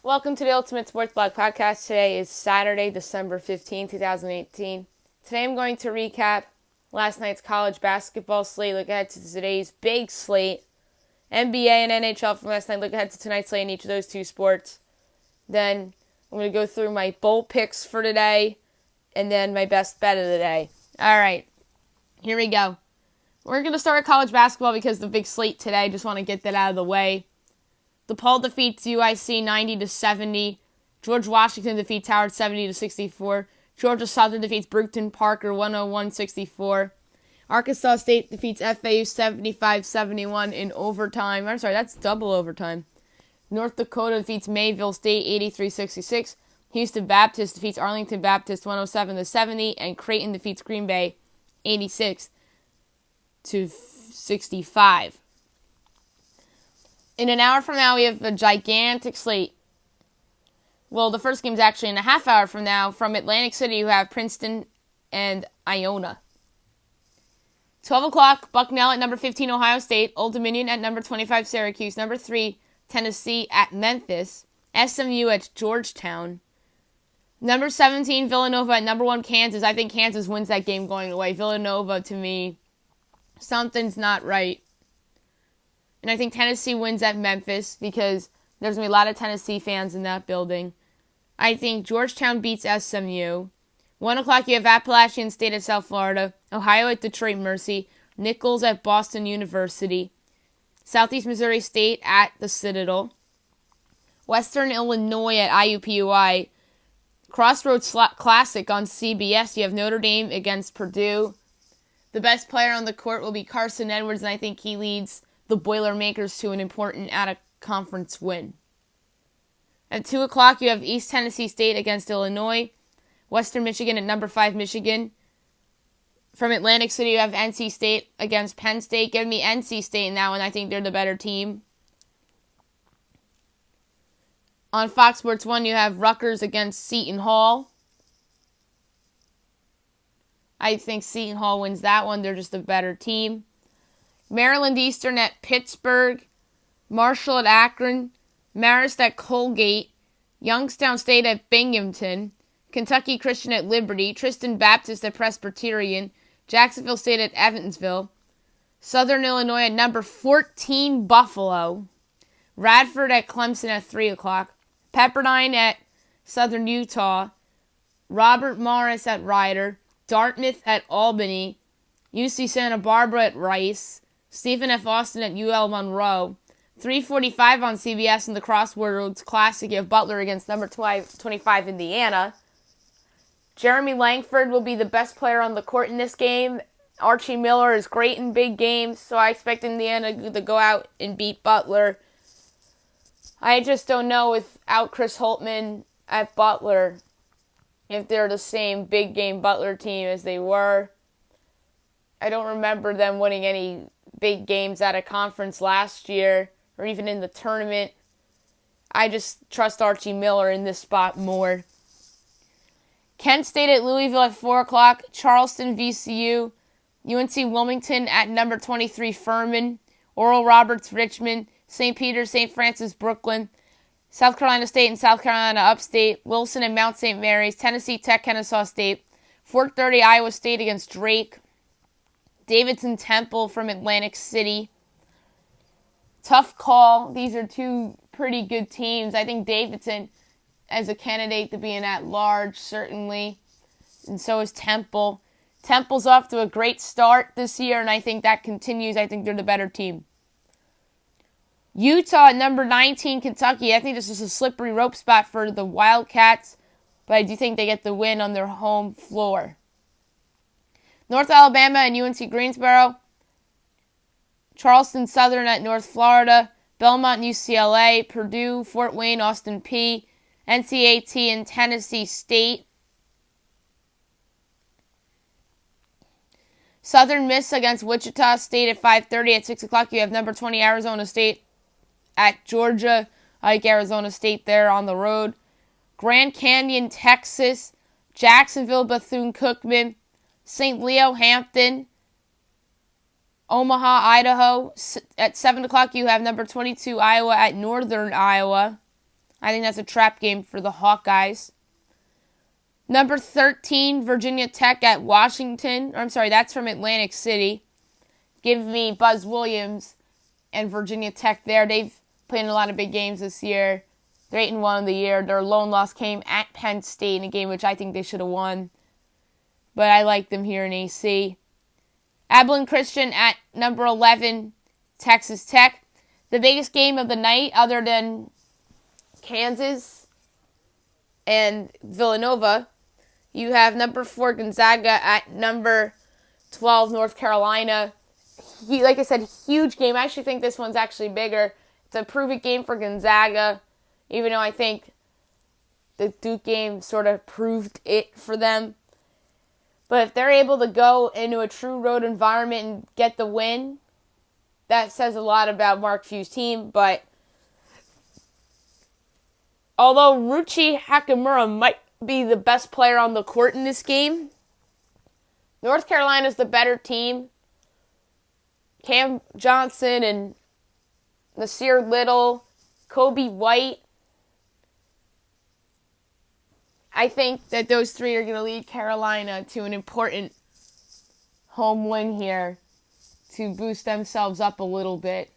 Welcome to the Ultimate Sports Blog Podcast. Today is Saturday, December 15, 2018. Today I'm going to recap last night's college basketball slate, look ahead to today's big slate, NBA and NHL from last night, look ahead to tonight's slate in each of those two sports. Then I'm going to go through my bowl picks for today, and then my best bet of the day. All right, here we go. We're going to start with college basketball because the big slate today. I just want to get that out of the way. DePaul defeats UIC 90-70. George Washington defeats Howard 70-64. Georgia Southern defeats Brewton Parker 101-64. Arkansas State defeats FAU 75-71 in overtime. I'm sorry, that's double overtime. North Dakota defeats Mayville State 83-66. Houston Baptist defeats Arlington Baptist 107-70. And Creighton defeats Green Bay 86-65. In an hour from now, we have a gigantic slate. Well, the first game is actually in a half hour from now. From Atlantic City, you have Princeton and Iona. 12 o'clock, Bucknell at number 15, Ohio State. Old Dominion at number 25, Syracuse. Number 3, Tennessee at Memphis. SMU at Georgetown. Number 17, Villanova at number 1, Kansas. I think Kansas wins that game going away. Villanova, to me, something's not right. And I think Tennessee wins at Memphis because there's going to be a lot of Tennessee fans in that building. I think Georgetown beats SMU. 1 o'clock, you have Appalachian State at South Florida. Ohio at Detroit Mercy. Nichols at Boston University. Southeast Missouri State at the Citadel. Western Illinois at IUPUI. Crossroads Classic on CBS. You have Notre Dame against Purdue. The best player on the court will be Carson Edwards, and I think he leads the Boilermakers to an important out-of-conference win. At 2 o'clock, you have East Tennessee State against Illinois. Western Michigan at number 5, Michigan. From Atlantic City, you have NC State against Penn State. Give me NC State in that one. I think they're the better team. On Fox Sports 1, you have Rutgers against Seton Hall. I think Seton Hall wins that one. They're just a better team. Maryland Eastern at Pittsburgh, Marshall at Akron, Marist at Colgate, Youngstown State at Binghamton, Kentucky Christian at Liberty, Tristan Baptist at Presbyterian, Jacksonville State at Evansville, Southern Illinois at number 14 Buffalo, Radford at Clemson at 3 o'clock, Pepperdine at Southern Utah, Robert Morris at Rider, Dartmouth at Albany, UC Santa Barbara at Rice, Stephen F. Austin at UL Monroe. 3:45 on CBS in the Crossroads Classic. You have Butler against number 25 Indiana. Jeremy Langford will be the best player on the court in this game. Archie Miller is great in big games, so I expect Indiana to go out and beat Butler. I just don't know without Chris Holtman at Butler if they're the same big game Butler team as they were. I don't remember them winning any big games at a conference last year or even in the tournament. I just trust Archie Miller in this spot more. Kent State at Louisville at 4 o'clock. Charleston VCU. UNC Wilmington at number 23 Furman. Oral Roberts Richmond. St. Peter, St. Francis Brooklyn. South Carolina State and South Carolina Upstate. Wilson and Mount St. Mary's. Tennessee Tech, Kennesaw State. 4:30 Iowa State against Drake. Davidson Temple from Atlantic City. Tough call. These are two pretty good teams. I think Davidson as a candidate to be an at-large, certainly. And so is Temple. Temple's off to a great start this year, and I think that continues. I think they're the better team. Utah at number 19, Kentucky. I think this is a slippery rope spot for the Wildcats, but I do think they get the win on their home floor. North Alabama and UNC Greensboro. Charleston Southern at North Florida. Belmont and UCLA. Purdue, Fort Wayne, Austin Peay. NCAT and Tennessee State. Southern Miss against Wichita State at 5:30. At 6 o'clock, you have number 20 Arizona State at Georgia. I like Arizona State there on the road. Grand Canyon, Texas. Jacksonville, Bethune-Cookman. St. Leo, Hampton. Omaha, Idaho. At 7 o'clock, you have number 22 Iowa at Northern Iowa. I think that's a trap game for the Hawkeyes. Number 13, Virginia Tech at Washington. That's from Atlantic City. Give me Buzz Williams and Virginia Tech there. They've played in a lot of big games this year. They're 8-1 of the year. Their lone loss came at Penn State in a game which I think they should have won. But I like them here in AC. Abilene Christian at number 11, Texas Tech. The biggest game of the night, other than Kansas and Villanova, you have number 4, Gonzaga at number 12, North Carolina. Like I said, huge game. I actually think this one's actually bigger. It's a prove-it game for Gonzaga, even though I think the Duke game sort of proved it for them. But if they're able to go into a true road environment and get the win, that says a lot about Mark Few's team. But although Ruchi Hakamura might be the best player on the court in this game, North Carolina's the better team. Cam Johnson and Nasir Little, Kobe White. I think that those three are going to lead Carolina to an important home win here to boost themselves up a little bit.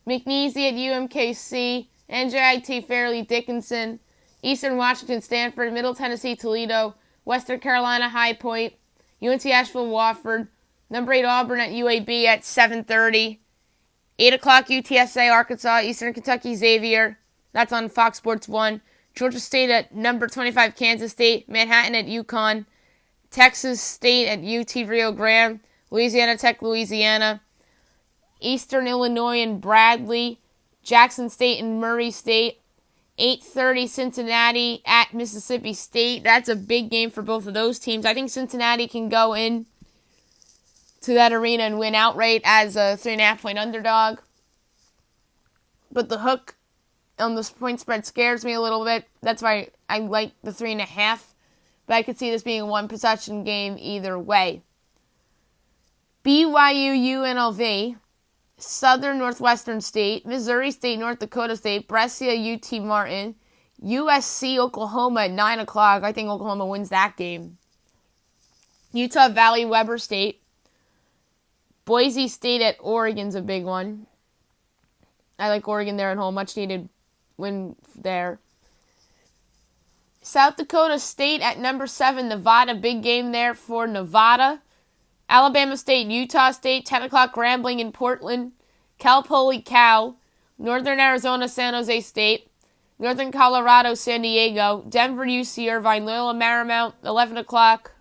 McNeese at UMKC, NJIT Fairleigh Dickinson, Eastern Washington Stanford, Middle Tennessee Toledo, Western Carolina High Point, UNC Asheville Wofford, number 8 Auburn at UAB at 7:30, 8 o'clock UTSA Arkansas, Eastern Kentucky Xavier, that's on Fox Sports 1, Georgia State at number 25 Kansas State, Manhattan at UConn, Texas State at UT Rio Grande, Louisiana Tech Louisiana, Eastern Illinois and Bradley, Jackson State and Murray State, 8:30 Cincinnati at Mississippi State. That's a big game for both of those teams. I think Cincinnati can go in to that arena and win outright as a 3.5-point underdog. But the hook on the point spread scares me a little bit. That's why I like the 3.5. But I could see this being a one-possession game either way. BYU UNLV, Southern Northwestern State, Missouri State, North Dakota State, Brescia UT Martin, USC Oklahoma at 9 o'clock. I think Oklahoma wins that game. Utah Valley Weber State, Boise State at Oregon's a big one. I like Oregon there at home. Much needed win there. South Dakota State at number 7, Nevada. Big game there for Nevada. Alabama State, Utah State, 10 o'clock Grambling in Portland. Cal Poly Cal. Northern Arizona, San Jose State. Northern Colorado, San Diego. Denver, UC Irvine. Loyola Marymount, 11 o'clock.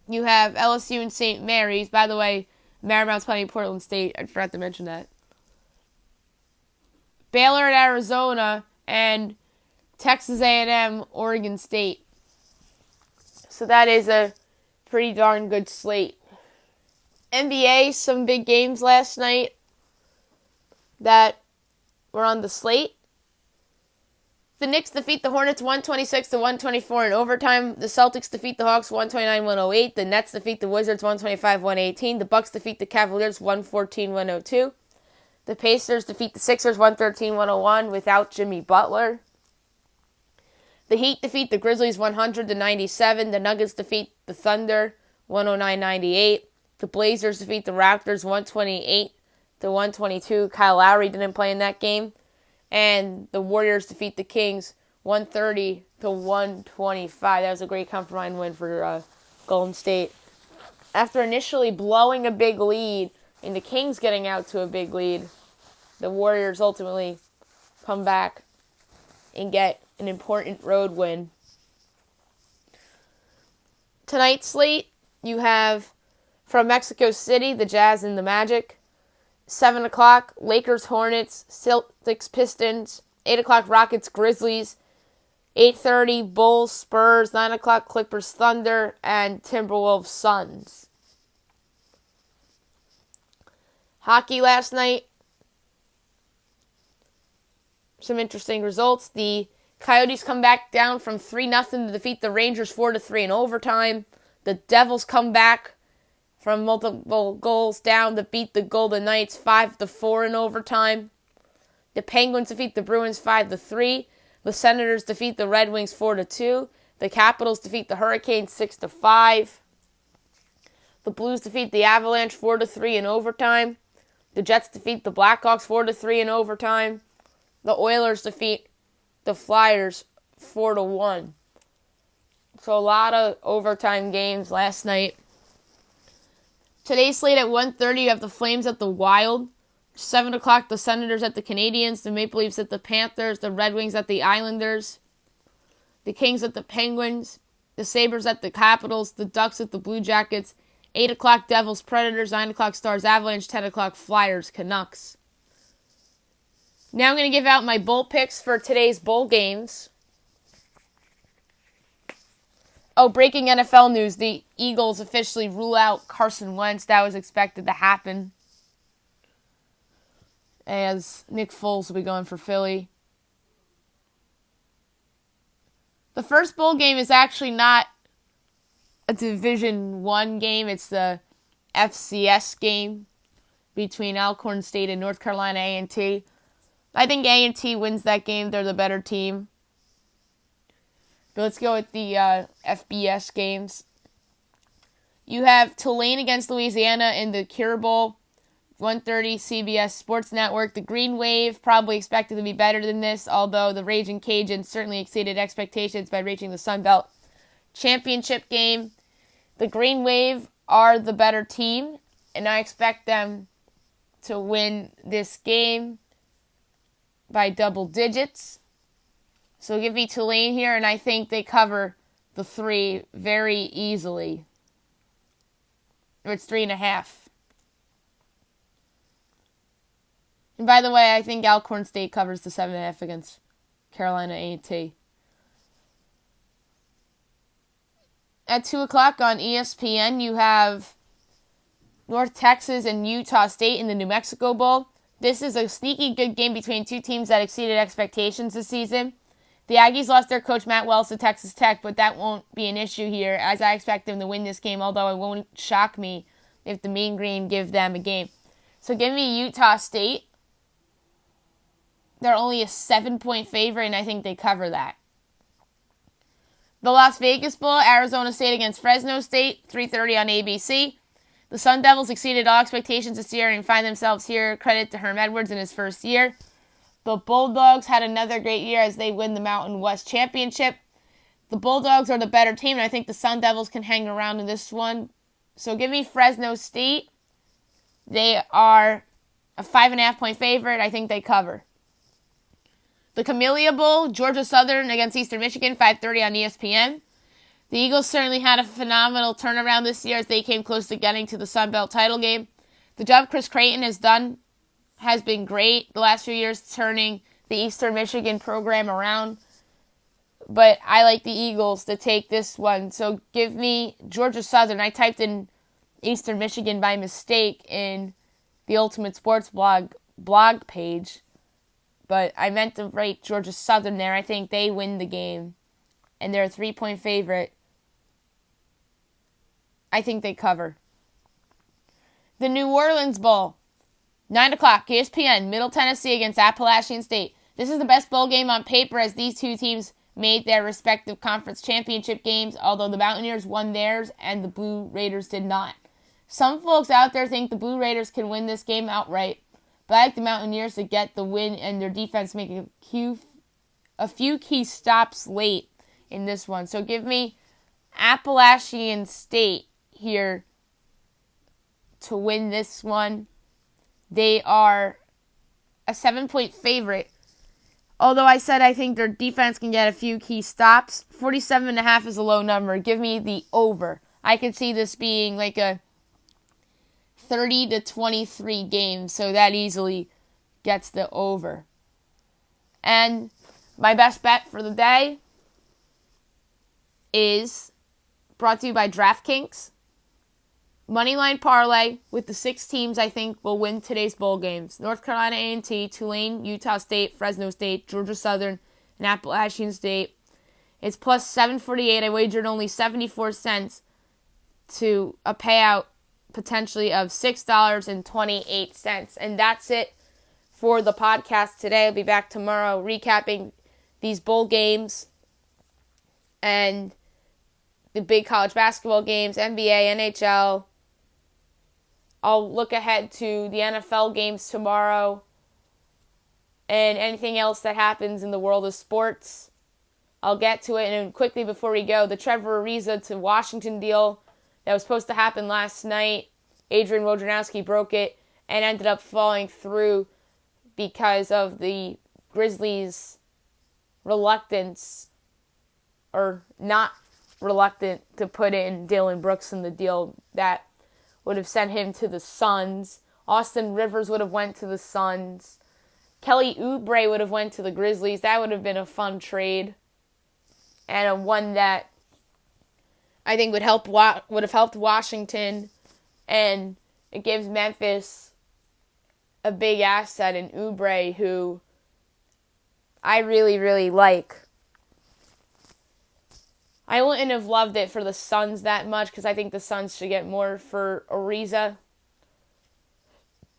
You have LSU and St. Mary's. By the way, Marymount's playing Portland State. I forgot to mention that. Baylor at Arizona and Texas A&M, Oregon State. So that is a pretty darn good slate. NBA, some big games last night that were on the slate. The Knicks defeat the Hornets 126-124 in overtime. The Celtics defeat the Hawks 129-108. The Nets defeat the Wizards 125-118. The Bucks defeat the Cavaliers 114-102. The Pacers defeat the Sixers 113-101 without Jimmy Butler. The Heat defeat the Grizzlies 100-97. The Nuggets defeat the Thunder 109-98. The Blazers defeat the Raptors 128-122. Kyle Lowry didn't play in that game. And the Warriors defeat the Kings 130-125. That was a great come-from-behind win for Golden State. After initially blowing a big lead and the Kings getting out to a big lead, the Warriors ultimately come back and get an important road win. Tonight's slate, you have from Mexico City, the Jazz and the Magic. 7 o'clock, Lakers, Hornets, Celtics, Pistons. 8 o'clock, Rockets, Grizzlies. 8:30, Bulls, Spurs. 9 o'clock, Clippers, Thunder. And Timberwolves, Suns. Hockey last night. Some interesting results. The Coyotes come back down from 3-0 to defeat the Rangers 4-3 in overtime. The Devils come back from multiple goals down to beat the Golden Knights 5-4 in overtime. The Penguins defeat the Bruins 5-3. The Senators defeat the Red Wings 4-2. The Capitals defeat the Hurricanes 6-5. The Blues defeat the Avalanche 4-3 in overtime. The Jets defeat the Blackhawks 4-3 in overtime. The Oilers defeat the Flyers 4-1. So a lot of overtime games last night. Today's slate at 1:30, you have the Flames at the Wild. 7 o'clock, the Senators at the Canadiens. The Maple Leafs at the Panthers. The Red Wings at the Islanders. The Kings at the Penguins. The Sabres at the Capitals. The Ducks at the Blue Jackets. 8 o'clock, Devils Predators. 9 o'clock, Stars Avalanche. 10 o'clock, Flyers Canucks. Now I'm going to give out my bowl picks for today's bowl games. Oh, breaking NFL news. The Eagles officially rule out Carson Wentz. That was expected to happen, as Nick Foles will be going for Philly. The first bowl game is actually not a Division I game. It's the FCS game between Alcorn State and North Carolina A&T. I think A&T wins that game. They're the better team. But let's go with the FBS games. You have Tulane against Louisiana in the Cure Bowl, 1:30 CBS Sports Network. The Green Wave probably expected to be better than this, although the Raging Cajuns certainly exceeded expectations by reaching the Sun Belt Championship game. The Green Wave are the better team, and I expect them to win this game by double digits. So give me Tulane here, and I think they cover the 3 very easily. Or it's 3.5. And by the way, I think Alcorn State covers the 7.5 against Carolina A&T. At 2 o'clock on ESPN, you have North Texas and Utah State in the New Mexico Bowl. This is a sneaky good game between two teams that exceeded expectations this season. The Aggies lost their coach Matt Wells to Texas Tech, but that won't be an issue here, as I expect them to win this game, although it won't shock me if the Mean Green give them a game. So give me Utah State. They're only a 7-point favorite, and I think they cover that. The Las Vegas Bowl, Arizona State against Fresno State, 3:30 on ABC. The Sun Devils exceeded all expectations this year and find themselves here. Credit to Herm Edwards in his first year. The Bulldogs had another great year as they win the Mountain West Championship. The Bulldogs are the better team, and I think the Sun Devils can hang around in this one. So give me Fresno State. They are a 5.5-point favorite. I think they cover. The Camellia Bowl, Georgia Southern against Eastern Michigan, 5:30 on ESPN. The Eagles certainly had a phenomenal turnaround this year as they came close to getting to the Sun Belt title game. The job Chris Creighton has done has been great the last few years, turning the Eastern Michigan program around. But I like the Eagles to take this one. So give me Georgia Southern. I typed in Eastern Michigan by mistake in the Ultimate Sports blog page. But I meant to write Georgia Southern there. I think they win the game. And they're a 3-point favorite. I think they cover. The New Orleans Bowl, 9 o'clock, ESPN, Middle Tennessee against Appalachian State. This is the best bowl game on paper as these two teams made their respective conference championship games, although the Mountaineers won theirs and the Blue Raiders did not. Some folks out there think the Blue Raiders can win this game outright, but I like the Mountaineers to get the win and their defense make a few key stops late in this one. So give me Appalachian State here to win this one. They are a 7-point favorite. Although I said I think their defense can get a few key stops. 47.5 is a low number. Give me the over. I could see this being like a 30-23 game, so that easily gets the over. And my best bet for the day is brought to you by DraftKings. Moneyline parlay with the 6 teams I think will win today's bowl games. North Carolina A&T, Tulane, Utah State, Fresno State, Georgia Southern, and Appalachian State. It's plus 748. I wagered only 74 cents to a payout potentially of $6.28. And that's it for the podcast today. I'll be back tomorrow recapping these bowl games and the big college basketball games, NBA, NHL. I'll look ahead to the NFL games tomorrow and anything else that happens in the world of sports. I'll get to it. And quickly before we go, the Trevor Ariza to Washington deal that was supposed to happen last night, Adrian Wojnarowski broke it and ended up falling through because of the Grizzlies' reluctance, or not reluctant, to put in Dylan Brooks in the deal that would have sent him to the Suns. Austin Rivers would have went to the Suns. Kelly Oubre would have went to the Grizzlies. That would have been a fun trade, and a one that I think would have helped Washington, and it gives Memphis a big asset in Oubre, who I really, really like. I wouldn't have loved it for the Suns that much because I think the Suns should get more for Ariza.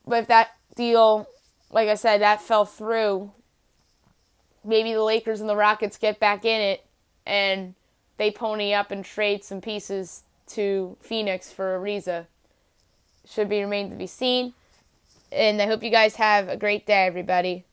But if that deal, like I said, that fell through, maybe the Lakers and the Rockets get back in it and they pony up and trade some pieces to Phoenix for Ariza. Should be remained to be seen. And I hope you guys have a great day, everybody.